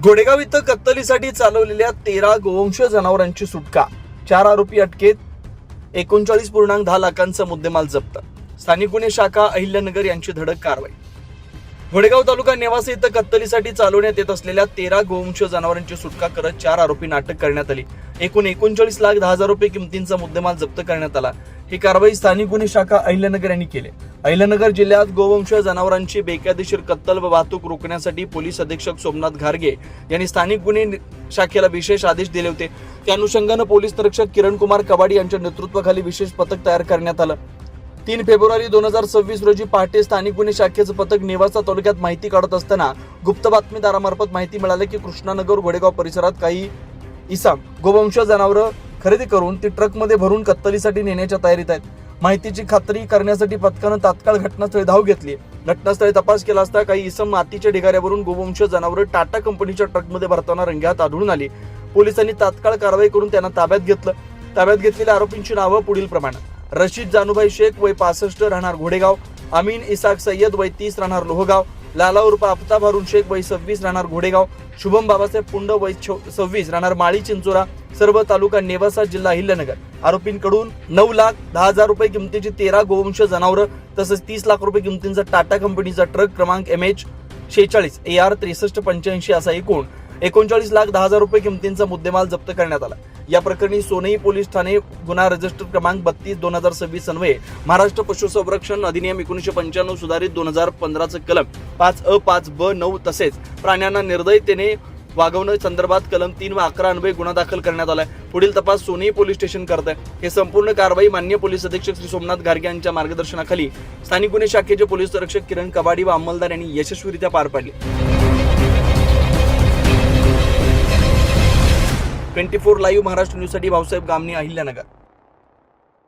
घोडेगाव इथं कत्तलीसाठी चालवलेल्या 13 गोवंश जनावरांची सुटका, 4 आरोपी अटकेत, 39.10 लाखांचा मुद्देमाल जप्त. स्थानिक गुन्हे शाखा अहिल्यानगर यांची धडक कारवाई. घोडेगाव तालुका नेवासे इथं कत्तलीसाठी चालवण्यात येत असलेल्या 13 गोवंश जनावरांची सुटका करत 4 आरोपींना अटक करण्यात आली. एकूण 39,10,000 रुपये किमतींचा मुद्देमाल जप्त करण्यात आला. ही कारवाई स्थानिक गुन्हे शाखा अहिल्यानगर यांनी केली. अहिल्यानगर जिल्ह्यात गोवंश जनावरांची बेकायदेशीर कत्तल व वाहतूक रोखण्यासाठी पोलीस अधीक्षक सोमनाथ घारगे यांनी स्थानिक गुन्हे शाखेला विशेष आदेश दिले होते. त्या अनुषंगाने पोलीस निरीक्षक किरण कुमार कबाडी यांच्या नेतृत्वाखाली विशेष पथक तयार करण्यात आलं. 3 फेब्रुवारी 2026 रोजी पहाटे स्थानिक गुन्हे शाखेचं पथक नेवासा तालुक्यात माहिती काढत असताना गुप्त बातमीदारामार्फत माहिती मिळाली की कृष्णानगर घोडेगाव परिसरात काही इसम गोवंश जनावरं खरेदी करून ती ट्रकमध्ये भरून कत्तलीसाठी नेण्याच्या तयारीत आहेत. माहितीची खात्री करण्यासाठी पथकानं तात्काळ घटनास्थळी धाव घेतली. घटनास्थळी तपास केला असता काही इसम मातीच्या ढिगाऱ्यावरून गोवंश जनावरं टाटा कंपनीच्या ट्रकमध्ये भरताना रंगेहात आढळून आली. पोलिसांनी तात्काळ कारवाई करून त्यांना ताब्यात घेतलं. ताब्यात घेतलेल्या आरोपींची नावं पुढील प्रमाणे: रशीद जानूभाई शेख वय 65 राहणार घोडेगाव, अमीन इसाक सय्यद वय 30 राहणार लोहगाव, लाला उर्फ आफ्ताब हारून शेख वय 26 राहणार घोडेगाव, शुभम बाबासाहेब पुंड वय 26 राहणार माळी चिंचोरा, सर्व तालुका नेवासा जिल्हा अहिल्यानगर. आरोपींकडून 9,10,000 रुपये किमतीची 13 गोवंश जनावरं तसंच 30 लाख रुपये किमतीचा टाटा कंपनीचा ट्रक क्रमांक MH46 AR 6385 असा एकूण 39,10,000 रुपये किमतीचा मुद्देमाल जप्त करण्यात आला. या प्रकरणी सोनई पोलीस ठाणे गुन्हा रजिस्टर क्रमांक 32/2026 अन्वये महाराष्ट्र पशुसंरक्षण अधिनियम 1995 सुधारित 2015 कलम 5A 5B 9 तसेच प्राण्यांना निर्दयतेने वागवणं संदर्भात कलम 3 व 11 अन्वये गुन्हा दाखल करण्यात आलाय. पुढील तपास सोनई पोलीस स्टेशन करत आहे. हे संपूर्ण कारवाई माननीय पोलीस अधीक्षक श्री सोमनाथ घारगे यांच्या मार्गदर्शनाखाली स्थानिक गुन्हे शाखेचे पोलीस निरीक्षक किरण कबाडी व अंमलदार यांनी यशस्वीरित्या पार पाडली. 24 लाईव्ह महाराष्ट्र न्यूजसाठी भाऊसाहेब गामणी, अहिल्यानगर.